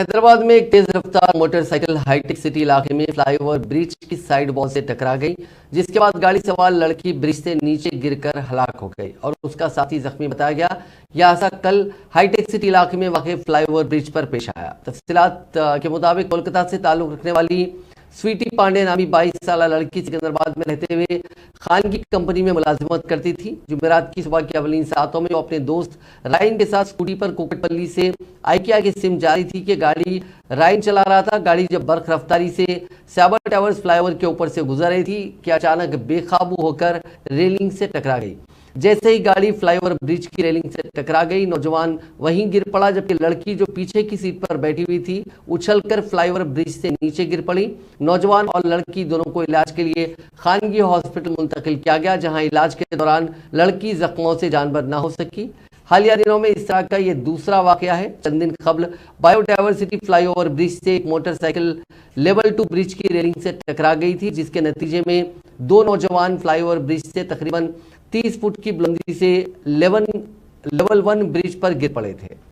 हैदराबाद में एक तेज रफ्तार मोटरसाइकिल हाईटेक सिटी इलाके में फ्लाईओवर ब्रिज की साइड वॉल से टकरा गई, जिसके बाद गाड़ी सवार लड़की ब्रिज से नीचे गिरकर हलाक हो गई और उसका साथी जख्मी बताया गया। यह हादसा कल हाईटेक सिटी इलाके में वाक़ फ्लाईओवर ब्रिज पर पेश आया। तफसीलात के मुताबिक कोलकाता से ताल्लुक रखने वाली स्वीटी पांडे नामी 22 साल लड़की सिकंदराबाद में रहते हुए खानगी कंपनी में मुलाजिमत करती थी। जुमेरात की सुबह के अवलीन सातों में वो अपने दोस्त रायन के साथ स्कूटी पर कोकटपल्ली से आइकिया की सिम जा रही थी कि गाड़ी रायन चला रहा था। गाड़ी जब बर्क रफ्तारी से सैबर टावर्स फ्लाईओवर के ऊपर से गुजर रही थी कि अचानक बेकाबू होकर रेलिंग से टकरा गई। जैसे ही गाड़ी फ्लाईओवर ब्रिज की रेलिंग से टकरा गई, नौजवान वहीं गिर पड़ा, जबकि लड़की जो पीछे की सीट पर बैठी हुई थी उछलकर फ्लाईओवर ब्रिज से नीचे गिर पड़ी। नौजवान और लड़की दोनों को इलाज के लिए खानगी हॉस्पिटल मुंतकिल किया गया, जहां इलाज के दौरान लड़की जख्मों से जानबर न हो सकी। हालिया दिनों में इस तरह का ये दूसरा वाकया है। चंद दिन कबल बायोडायवर्सिटी फ्लाईओवर ब्रिज से एक मोटरसाइकिल लेवल 2 ब्रिज की रेलिंग से टकरा गई थी, जिसके नतीजे में दो नौजवान फ्लाईओवर ब्रिज से तकरीबन 30 फुट की बुलंदी से लेवल 1 ब्रिज पर गिर पड़े थे।